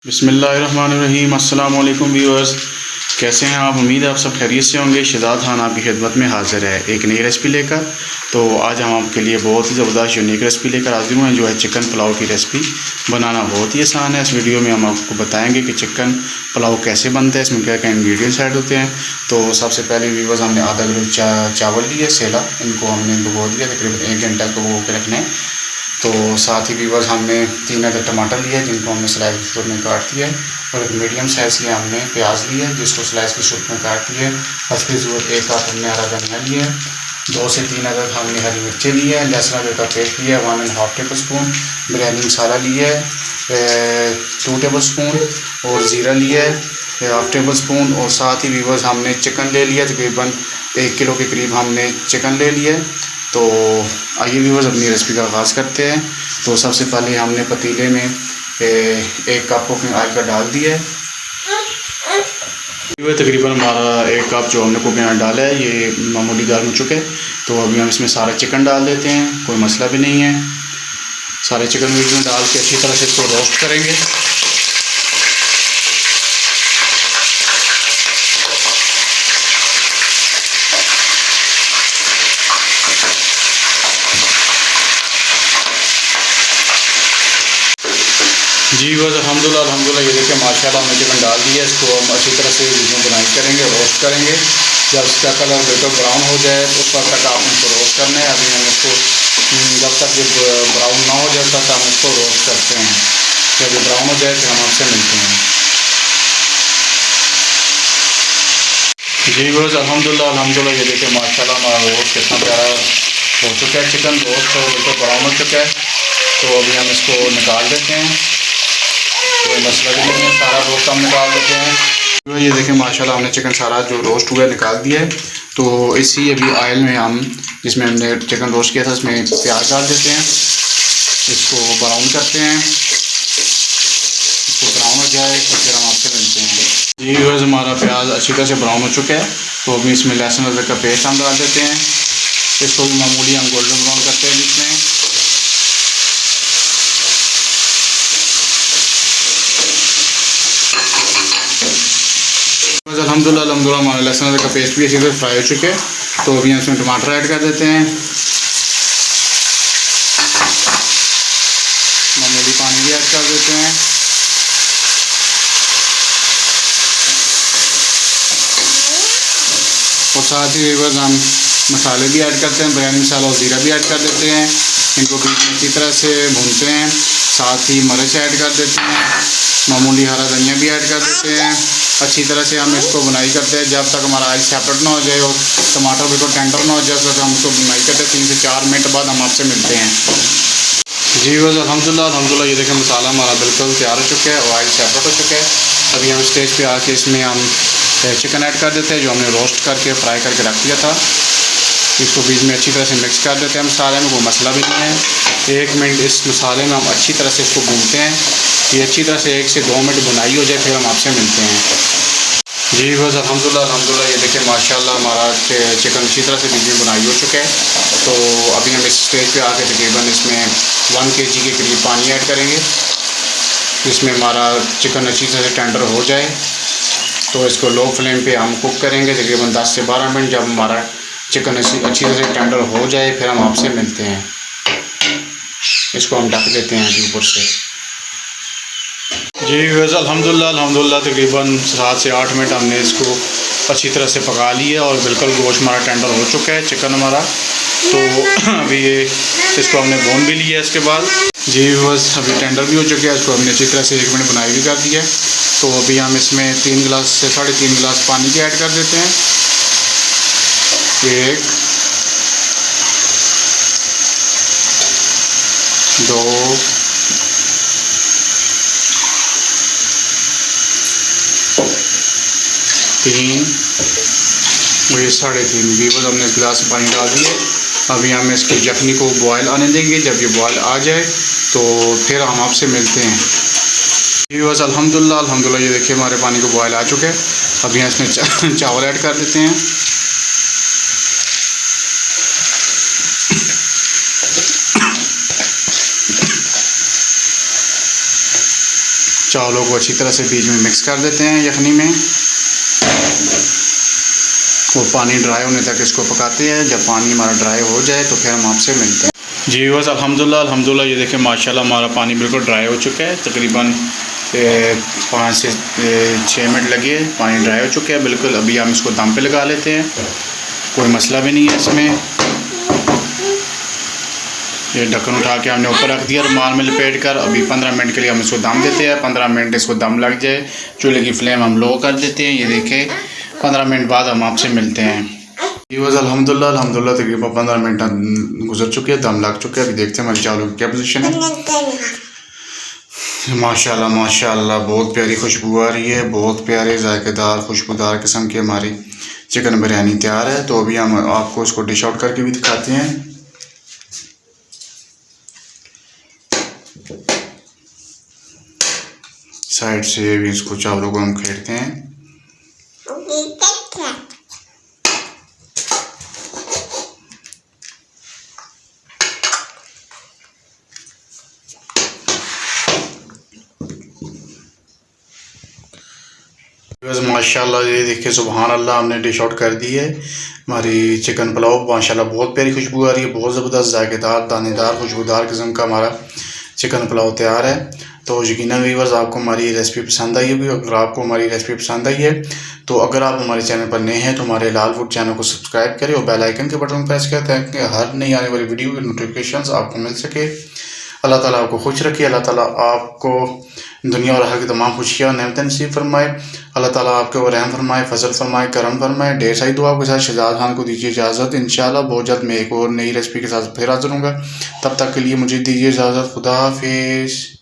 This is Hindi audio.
बिस्मिल्लाहिर्रहमानिर्रहीम। अस्सलाम वालेकुम व्यूअर्स, कैसे हैं आप? उम्मीद है आप सब खैरियत से होंगे। शहजाद खान आपकी खिदमत में हाज़िर है एक नई रेसिपी लेकर। तो आज हम आपके लिए बहुत ही ज़बरदस्त यूनिक रेसिपी लेकर हाजिर हुए हैं, जो है चिकन पुलाव की रेसिपी। बनाना बहुत ही आसान है। इस वीडियो में हम आपको बताएंगे कि चिकन पुलाव कैसे बनता है, इसमें क्या क्या इंग्रेडिएंट्स ऐड होते हैं। तो सबसे पहले व्यूअर्स, हमने आधा किलो चावल लिए सेला, इनको हमने भिगो दिया, तकरीबन 1 घंटा को भिगो के रखना है। तो साथ ही व्यूअर्स, हमने 3 अदर टमाटर लिए, जिनको हमने स्लाइस के में काट दिया है। और एक मीडियम साइज़ की हमने प्याज ली है, जिसको स्लाइस के शेप में काट दिया है। उसकी ज़रूरत 1 कप हमने हरा धनिया लिया है। 2 से 3 अदर हमने हरी मिर्चें ली है। लहसुन अदरक का पेस्ट लिया है 1½ टेबल स्पून। बिरयानी मसाला लिया है 2 टेबल स्पून। और ज़ीरा लिया है 1/2 टेबल स्पून। और साथ ही व्यूअर्स, हमने चिकन ले लिया, तकरीबन 1 किलो के करीब हमने चिकन ले लिया है। तो आइए व्यूअर्स, अपनी रेसिपी का आगाज़ करते हैं। तो सबसे पहले हमने पतीले में 1 कप कुकिंग ऑयल का डाल दिया है। तकरीबन हमारा 1 कप जो हमने कुकिंग ऑयल डाला है, ये मामूली गर्म हो चुके हैं। तो अभी हम इसमें सारा चिकन डाल देते हैं, कोई मसला भी नहीं है। सारे चिकन में डाल के अच्छी तरह से इसको रोस्ट करेंगे। जी बस अल्हम्दुलिल्लाह ये देखिए माशाल्लाह हमने चिकन डाल दिया। इसको हम अच्छी तरह से वीडियो बनाई करेंगे, रोस्ट करेंगे। जब इसका कलर बिल्कुल ब्राउन हो जाए तो उस वक्त तक आपने इसको रोस्ट करना है। अभी हम इसको जब तक ये ब्राउन ना हो जाए तब तक हम इसको रोस्ट करते हैं। जब ये ब्राउन हो जाए फिर हम आपसे मिलते हैं। जी बस अल्हम्दुलिल्लाह ये देखिए माशाल्लाह हमारा रोस्ट कितना प्यारा हो चुका है। चिकन रोस्ट तो बिल्कुल ब्राउन हो चुका है। तो अभी हम इसको निकाल देते हैं, कोई मसला भी नहीं है। सारा रोस्ट हम निकाल देते हैं। तो ये देखें माशाल्लाह हमने चिकन सारा जो रोस्ट हुआ है निकाल दिया है। तो इसी अभी ऑयल में हम जिसमें हमने चिकन रोस्ट किया था उसमें प्याज डाल देते हैं। इसको ब्राउन करते हैं, इसको ब्राउन हो जाए तो फिर हम आपसे मिलते हैं। जी व्यूअर्स, हमारा प्याज अच्छी तरह से ब्राउन हो चुका है। तो अभी इसमें लहसुन अदरक का पेस्ट हम डाल देते हैं। इसको भी मामूली हम गोल्डन ब्राउन करते हैं इसमें। अल्हम्दुलिल्लाह हमारा लहसुन अदरक का पेस्ट भी अच्छी तरह फ्राई हो चुके हैं। तो अभी हम इसमें टमाटर ऐड कर देते हैं। मामूली पानी भी ऐड कर देते हैं। और साथ ही व्यूअर्स, हम मसाले भी ऐड करते हैं, बिरयानी मसाला और ज़ीरा भी ऐड कर देते हैं। इनको भी अच्छी तरह से भूनते हैं। साथ ही मिर्च ऐड कर देते हैं, मामूली हरा धनिया भी ऐड कर देते हैं। अच्छी तरह से हम इसको बुनाई करते हैं जब तक हमारा ऑयल सेपरेट ना हो जाए और टमाटर बिल्कुल टेंडर ना हो जाए, तब तक हम इसको बुनाई करते हैं। 3 से 4 मिनट बाद हम आपसे मिलते हैं। जी बस अल्हम्दुलिल्लाह ये देखें मसाला हमारा बिल्कुल तैयार हो चुका है और ऑयल सेपरेट हो चुका है। अभी हम स्टेज पे आके इसमें हम चिकन ऐड कर देते हैं, जो हमने रोस्ट करके फ्राई करके रख दिया था। इसको बीच में अच्छी तरह से मिक्स कर देते हैं मसाले में, कोई मसला भी नहीं है। 1 मिनट इस मसाले में हम अच्छी तरह से इसको भूनते हैं। ये अच्छी तरह से 1 से 2 मिनट बुनाई हो जाए फिर हम आपसे मिलते हैं। जी बस अल्हम्दुलिल्लाह ये देखिए माशाल्लाह हमारा चिकन अच्छी तरह से बीच में बुनाई हो चुका है। तो अभी हम इस स्टेज पे आके तकरीबन इसमें 1 kg के करीब पानी ऐड करेंगे, जिसमें हमारा चिकन अच्छी तरह से टेंडर हो जाए। तो इसको लो फ्लेम पे हम कुक करेंगे तकरीबन 10 से 12 मिनट। जब हमारा चिकन अच्छी तरह से टेंडर हो जाए फिर हम आपसे मिलते हैं। इसको हम ढक देते हैं ऊपर से। जी वैसे अल्हम्दुलिल्लाह तकरीबन 7 से 8 मिनट हमने इसको अच्छी तरह से पका लिया और बिल्कुल गोश्त हमारा टेंडर हो चुका है, चिकन हमारा। तो अभी इसको हमने भून भी लिया है। इसके बाद जी बस अभी टेंडर भी हो चुका है। इसको हमने अच्छी तरह से 1 मिनट बुनाई भी कर दी है। तो अभी हम इसमें 3 गिलास से 3.5 गिलास पानी के ऐड कर देते हैं। 1 2 3 और ये 3.5 बीबल हमने इस गिलास में पानी डाल दिए। अभी हम इसकी यखनी को बॉयल आने देंगे। जब ये बॉयल आ जाए तो फिर हम आपसे मिलते हैं। जी बस अल्हम्दुलिल्लाह ये देखिए हमारे पानी को बॉयल आ चुके हैं। अभी हम इसमें चावल ऐड कर देते हैं। चावलों को अच्छी तरह से बीच में मिक्स कर देते हैं यखनी में, और पानी ड्राई होने तक इसको पकाते हैं। जब पानी हमारा ड्राई हो जाए तो फिर हम आपसे मिलते हैं। जी बस अल्हम्दुलिल्लाह ये देखें माशाल्लाह हमारा पानी बिल्कुल ड्राई हो चुका है। तकरीबन 5 से 6 मिनट लगे, पानी ड्राई हो चुका है बिल्कुल। अभी हम इसको दम पे लगा लेते हैं, कोई मसला भी नहीं है इसमें। ये ढक्कन उठा के हमने ऊपर रख दिया रुमाल में लपेट कर। अभी 15 मिनट के लिए हम इसको दम देते हैं। 15 मिनट इसको दम लग जाए, चूल्हे की फ्लेम हम लो कर देते हैं। ये देखें 15 मिनट बाद हम आपसे मिलते हैं। ये बस अल्हम्दुलिल्लाह तकरीबन 15 मिनट गुजर चुके हैं, दम लग चुके हैं। अभी देखते हैं हमारी चावलों की क्या पोजीशन है। माशाल्लाह माशाल्लाह बहुत प्यारी खुशबू आ रही है, बहुत प्यारे जायकेदार खुशबूदार किस्म की हमारी चिकन बिरयानी तैयार है। तो अभी हम आपको इसको डिश आउट करके भी दिखाते हैं। साइड से भी इसको चावलों को हम खेड़ते हैं। बस माशाल्लाह ये देखिए सुभान अल्लाह, हमने डिश आउट कर दी है हमारी चिकन पुलाव। माशाल्लाह बहुत प्यारी खुशबू आ रही है, बहुत ज़बरदस्त जायकेदार दानेदार खुशबूदार किस्म का हमारा चिकन पुलाव तैयार है। तो यकीनन व्यूअर्स आपको हमारी रेसिपी पसंद आई होगी। अगर आपको हमारी रेसिपी पसंद आई है तो अगर आप हमारे चैनल पर नए हैं तो हमारे लाल फूड चैनल को सब्सक्राइब करें और बेल आइकन के बटन प्रेस करें ताकि हर नई आने वाली वीडियो की नोटिफिकेशंस आपको मिल सके। अल्लाह ताला आपको खुश रखे, अल्लाह ताला आपको दुनिया और आखिरत की तमाम खुशियाँ नेमतें नसीब फरमाए। अल्लाह ताला आपके ऊपर रहम फरमाए, फजल फरमाए, करम फरमाए। ढेर सारी दुआ के साथ शहजाद खान को दीजिए इजाज़त। इंशाल्लाह बहुत जल्द मैं एक और नई रेसिपी के साथ फिर हाजिर होऊंगा। तब तक के लिए मुझे दीजिए इजाज़त। खुदा हाफिज़।